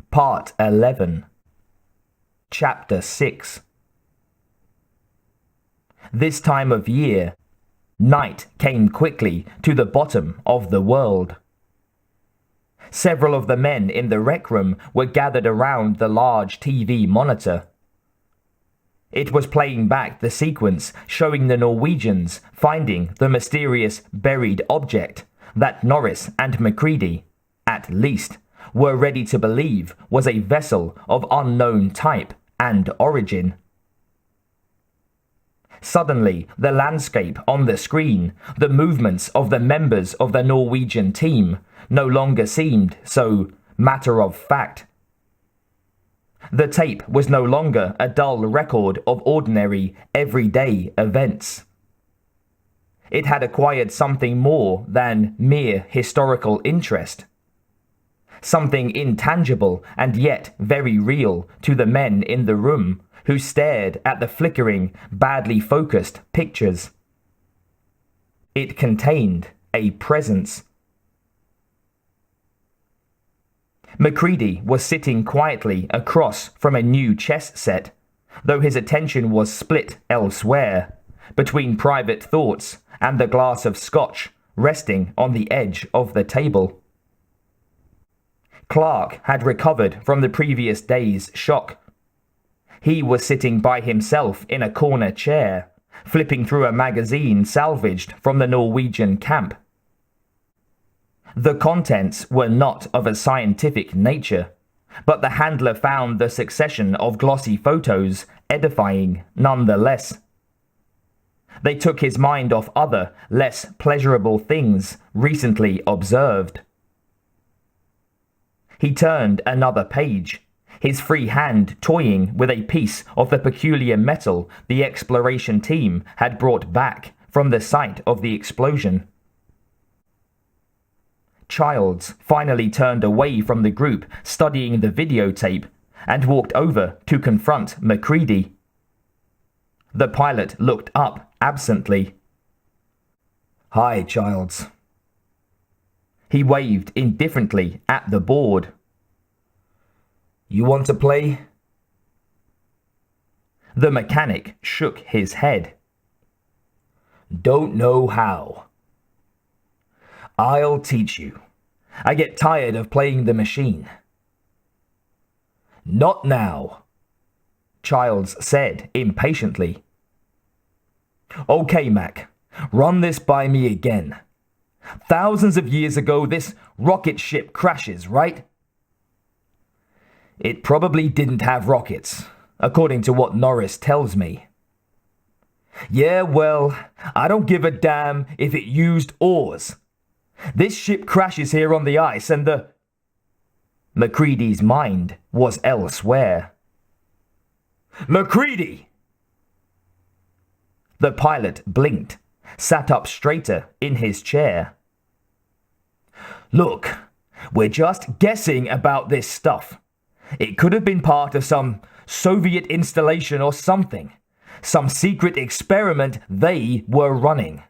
Part 11. Chapter 6. This time of year, night came quickly to the bottom of the world. Several of the men in the rec room were gathered around the large TV monitor. It was playing back the sequence showing the Norwegians finding the mysterious buried object that Norris and Macready, at least, were ready to believe was a vessel of unknown type and origin. Suddenly, the landscape on the screen, the movements of the members of the Norwegian team, no longer seemed so matter of fact. The tape was no longer a dull record of ordinary, everyday events. It had acquired something more than mere historical interest. Something intangible and yet very real to the men in the room who stared at the flickering, badly focused pictures. It contained a presence. Macready was sitting quietly across from a new chess set, though his attention was split elsewhere, between private thoughts and the glass of scotch resting on the edge of the table. Clark had recovered from the previous day's shock. He was sitting by himself in a corner chair, flipping through a magazine salvaged from the Norwegian camp. The contents were not of a scientific nature, but the handler found the succession of glossy photos edifying nonetheless. They took his mind off other, less pleasurable things recently observed. He turned another page, his free hand toying with a piece of the peculiar metal the exploration team had brought back from the site of the explosion. Childs finally turned away from the group studying the videotape and walked over to confront Macready. The pilot looked up absently. "Hi, Childs." He waved indifferently at the board. "You want to play?" The mechanic shook his head. "Don't know how." "I'll teach you. I get tired of playing the machine." "Not now," Childs said impatiently. "Okay, Mac, run this by me again. Thousands of years ago, this rocket ship crashes, right?" "It probably didn't have rockets, according to what Norris tells me." "Yeah, well, I don't give a damn if it used oars. This ship crashes here on the ice and the..." Macready's mind was elsewhere. "Macready!" The pilot blinked, sat up straighter in his chair. "Look, we're just guessing about this stuff. It could have been part of some Soviet installation or something. Some secret experiment they were running."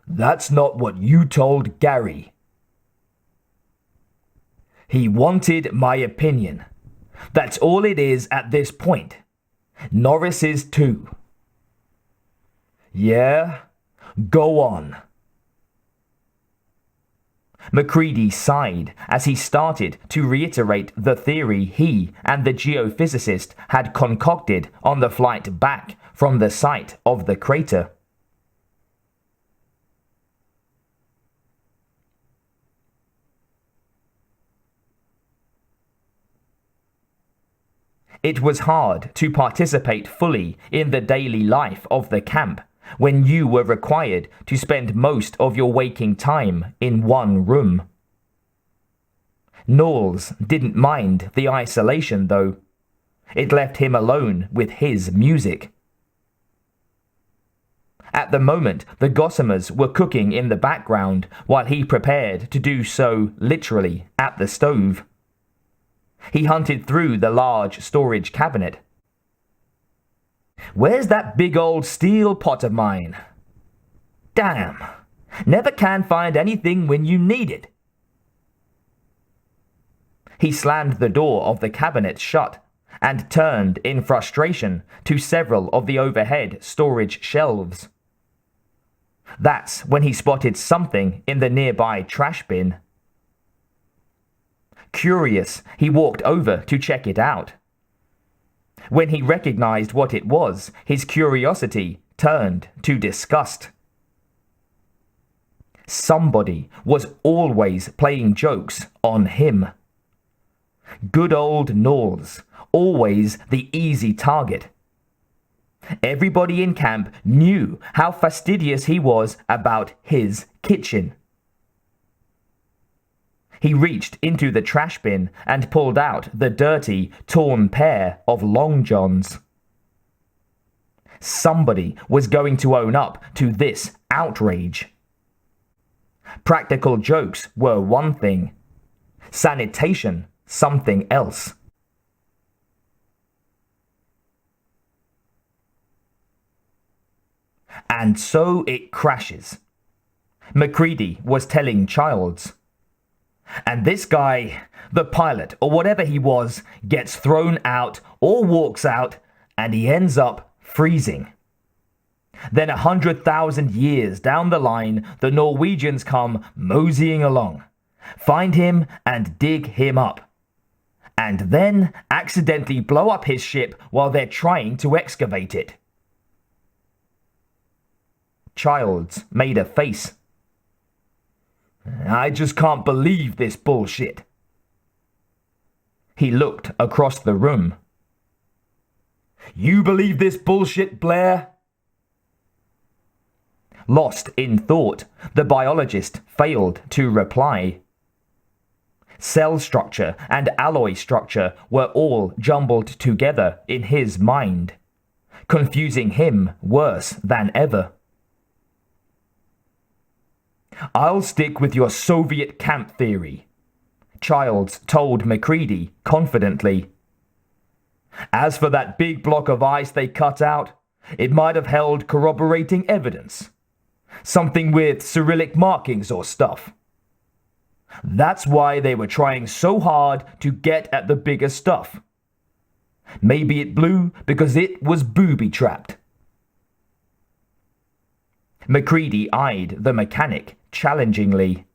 "That's not what you told Gary." "He wanted my opinion. That's all it is at this point. Norris's too." "Yeah? Go on." Macready sighed as he started to reiterate the theory he and the geophysicist had concocted on the flight back from the site of the crater. It was hard to participate fully in the daily life of the camp when you were required to spend most of your waking time in one room. Knowles didn't mind the isolation, though. It left him alone with his music. At the moment, the Gossamers were cooking in the background while he prepared to do so literally at the stove. He hunted through the large storage cabinet. "Where's that big old steel pot of mine? Damn, never can find anything when you need it." He slammed the door of the cabinet shut and turned in frustration to several of the overhead storage shelves. That's when he spotted something in the nearby trash bin. Curious, he walked over to check it out. When he recognized what it was, his curiosity turned to disgust. Somebody was always playing jokes on him. Good old Knowles, always the easy target. Everybody in camp knew how fastidious he was about his kitchen. He reached into the trash bin and pulled out the dirty, torn pair of long johns. Somebody was going to own up to this outrage. Practical jokes were one thing, sanitation something else. And so it crashes. Macready was telling Childs. And this guy, the pilot or whatever he was, gets thrown out or walks out and he ends up freezing. Then 100,000 years down the line, the Norwegians come moseying along, find him and dig him up, and then accidentally blow up his ship while they're trying to excavate it. Childs made a face. I just can't believe this bullshit. He looked across the room. You believe this bullshit, Blair? Lost in thought, the biologist failed to reply. Cell structure and alloy structure were all jumbled together in his mind, confusing him worse than ever. I'll stick with your Soviet camp theory, Childs told Macready confidently. As for that big block of ice they cut out, it might have held corroborating evidence. Something with Cyrillic markings or stuff. That's why they were trying so hard to get at the bigger stuff. Maybe it blew because it was booby-trapped. Macready eyed the mechanic challengingly.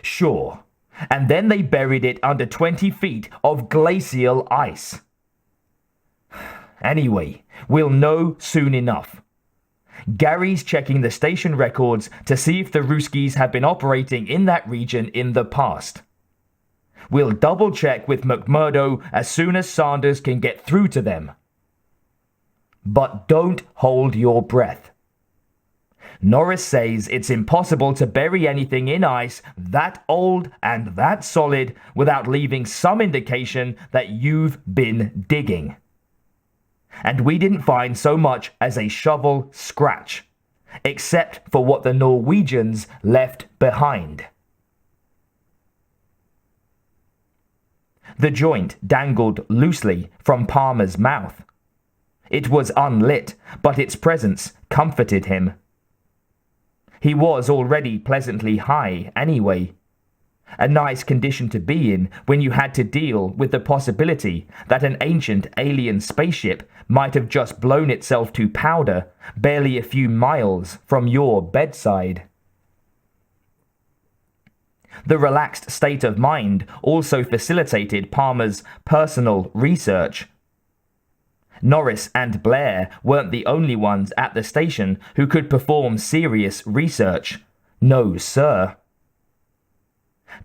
Sure, and then they buried it under 20 feet of glacial ice. Anyway, we'll know soon enough. Gary's checking the station records to see if the Ruskies have been operating in that region in the past. We'll double check with McMurdo as soon as Sanders can get through to them. But don't hold your breath. Norris says it's impossible to bury anything in ice that old and that solid without leaving some indication that you've been digging. And we didn't find so much as a shovel scratch, except for what the Norwegians left behind. The joint dangled loosely from Palmer's mouth. It was unlit, but its presence comforted him. He was already pleasantly high anyway. A nice condition to be in when you had to deal with the possibility that an ancient alien spaceship might have just blown itself to powder barely a few miles from your bedside. The relaxed state of mind also facilitated Palmer's personal research. Norris and Blair weren't the only ones at the station who could perform serious research. No, sir.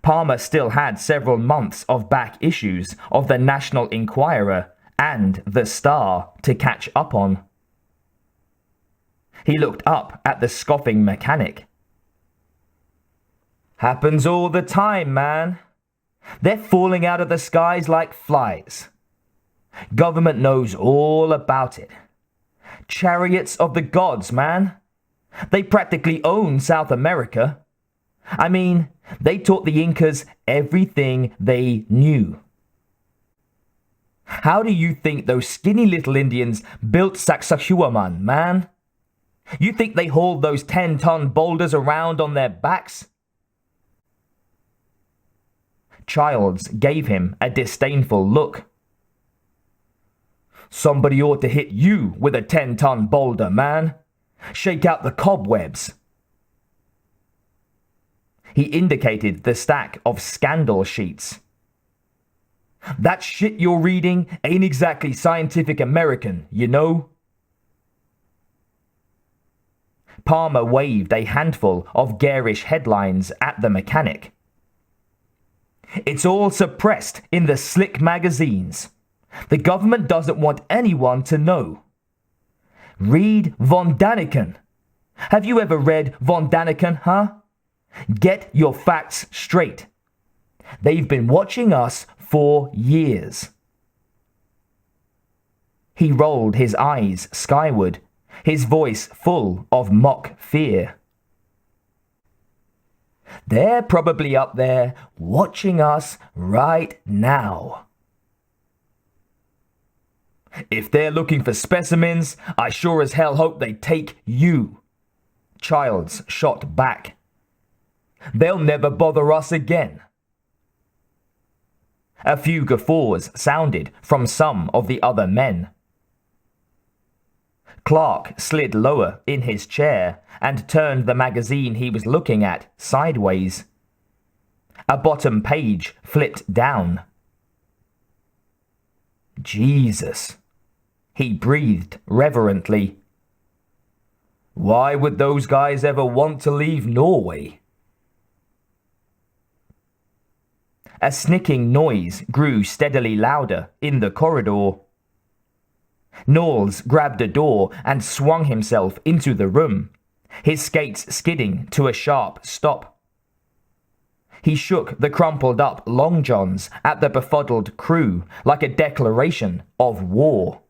Palmer still had several months of back issues of the National Enquirer and the Star to catch up on. He looked up at the scoffing mechanic. Happens all the time, man. They're falling out of the skies like flies. Government knows all about it. Chariots of the gods, man. They practically own South America. I mean, they taught the Incas everything they knew. How do you think those skinny little Indians built Sacsayhuaman, man? You think they hauled those 10-ton boulders around on their backs? Childs gave him a disdainful look. Somebody ought to hit you with a 10-ton boulder, man. Shake out the cobwebs. He indicated the stack of scandal sheets. That shit you're reading ain't exactly Scientific American, you know? Palmer waved a handful of garish headlines at the mechanic. It's all suppressed in the slick magazines. The government doesn't want anyone to know. Read Von Daniken. Have you ever read Von Daniken, huh? Get your facts straight. They've been watching us for years. He rolled his eyes skyward, his voice full of mock fear. They're probably up there watching us right now. If they're looking for specimens, I sure as hell hope they take you. Childs shot back. They'll never bother us again. A few guffaws sounded from some of the other men. Clark slid lower in his chair and turned the magazine he was looking at sideways. A bottom page flipped down. Jesus, he breathed reverently. Why would those guys ever want to leave Norway? A snicking noise grew steadily louder in the corridor. Knowles grabbed a door and swung himself into the room, his skates skidding to a sharp stop. He shook the crumpled up long johns at the befuddled crew like a declaration of war.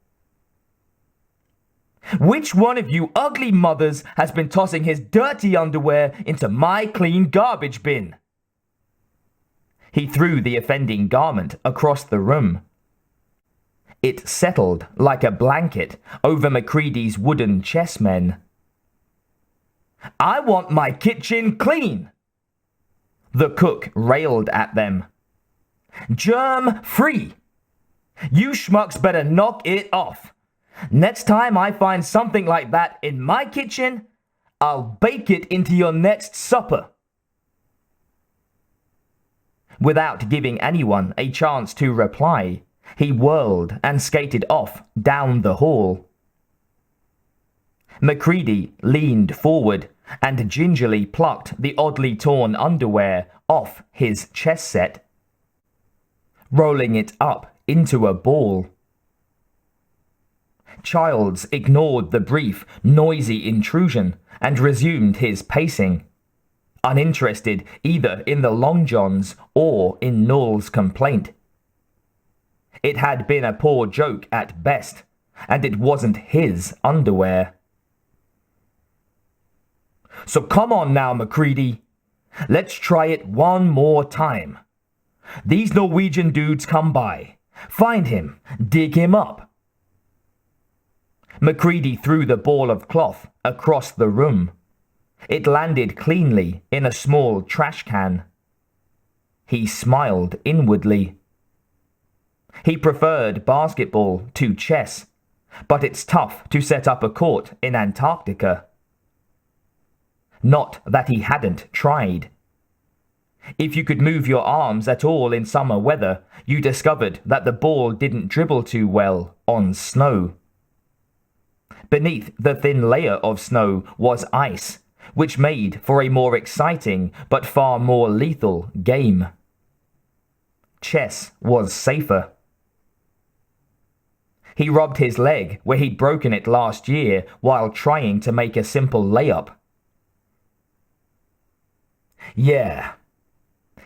Which one of you ugly mothers has been tossing his dirty underwear into my clean garbage bin? He threw the offending garment across the room. It settled like a blanket over Macready's wooden chessmen. I want my kitchen clean! The cook railed at them. Germ-free! You schmucks better knock it off. Next time I find something like that in my kitchen, I'll bake it into your next supper. Without giving anyone a chance to reply, he whirled and skated off down the hall. Macready leaned forward and gingerly plucked the oddly torn underwear off his chess set, rolling it up into a ball. Childs ignored the brief, noisy intrusion and resumed his pacing, uninterested either in the long johns or in Knowles' complaint. It had been a poor joke at best, and it wasn't his underwear. So come on now, Macready. Let's try it one more time. These Norwegian dudes come by. Find him. Dig him up. Macready threw the ball of cloth across the room. It landed cleanly in a small trash can. He smiled inwardly. He preferred basketball to chess, but it's tough to set up a court in Antarctica. Not that he hadn't tried. If you could move your arms at all in summer weather, you discovered that the ball didn't dribble too well on snow. Beneath the thin layer of snow was ice, which made for a more exciting but far more lethal game. Chess was safer. He rubbed his leg where he'd broken it last year while trying to make a simple layup. Yeah,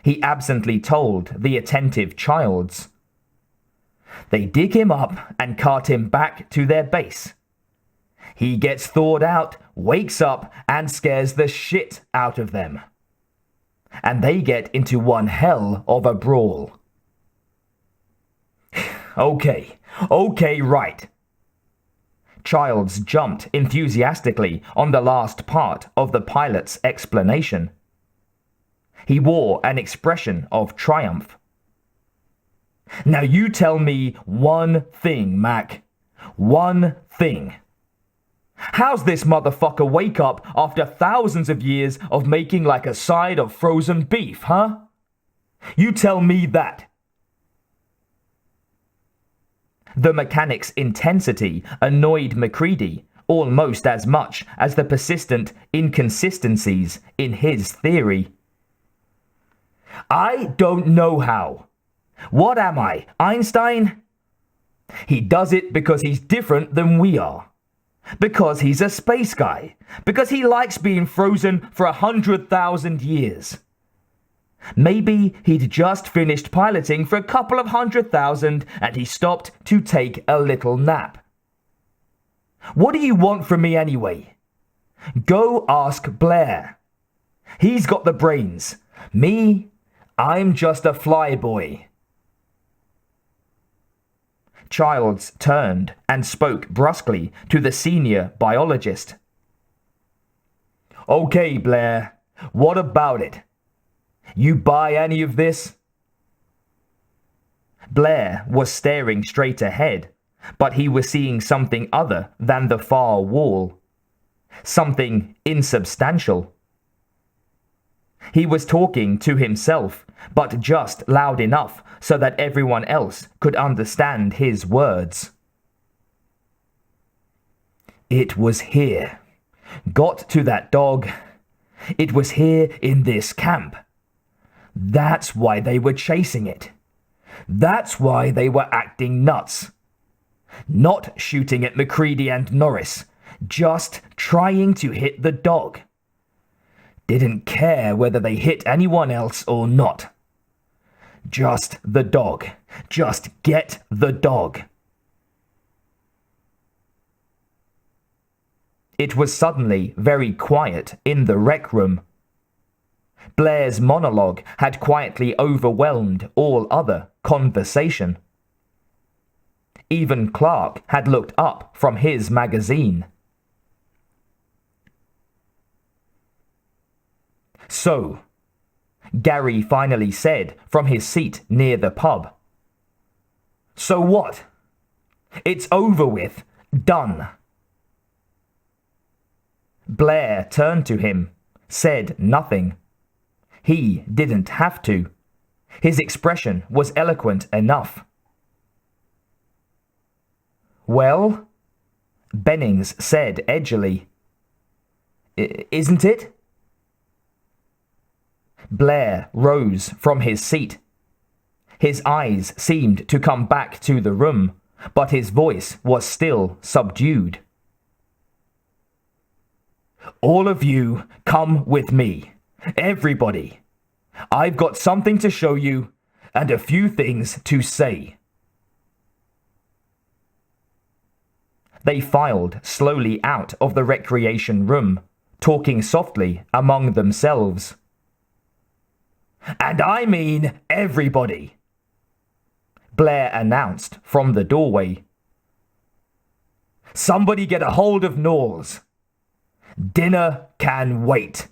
he absently told the attentive Childs. They dig him up and cart him back to their base. He gets thawed out, wakes up, and scares the shit out of them. And they get into one hell of a brawl. Okay, right. Childs jumped enthusiastically on the last part of the pilot's explanation. He wore an expression of triumph Now you tell me one thing, Mac. One thing. How's this motherfucker wake up after thousands of years of making like a side of frozen beef, huh? You tell me that. The mechanic's intensity annoyed Macready almost as much as the persistent inconsistencies in his theory. I don't know how. What am I, Einstein? He does it because he's different than we are. Because he's a space guy. Because he likes being frozen for 100,000 years. Maybe he'd just finished piloting for a couple of 100,000 and he stopped to take a little nap. What do you want from me anyway? Go ask Blair. He's got the brains. Me, I'm just a flyboy. Childs turned and spoke brusquely to the senior biologist. Okay, Blair, what about it? You buy any of this? Blair was staring straight ahead, but he was seeing something other than the far wall. Something insubstantial. He was talking to himself, but just loud enough so that everyone else could understand his words. It was here. Got to that dog. It was here in this camp. That's why they were chasing it. That's why they were acting nuts. Not shooting at Macready and Norris, just trying to hit the dog. Didn't care whether they hit anyone else or not. Just the dog. Just get the dog. It was suddenly very quiet in the rec room. Blair's monologue had quietly overwhelmed all other conversation. Even Clark had looked up from his magazine. So, Gary finally said from his seat near the pub. So what? It's over with. Done. Blair turned to him, said nothing. He didn't have to. His expression was eloquent enough. Well, Bennings said edgily. Isn't it? Blair rose from his seat. His eyes seemed to come back to the room, but his voice was still subdued. All of you, come with me. Everybody. I've got something to show you and a few things to say. They filed slowly out of the recreation room, talking softly among themselves. And I mean everybody, Blair announced from the doorway. Somebody get a hold of Knowles. Dinner can wait.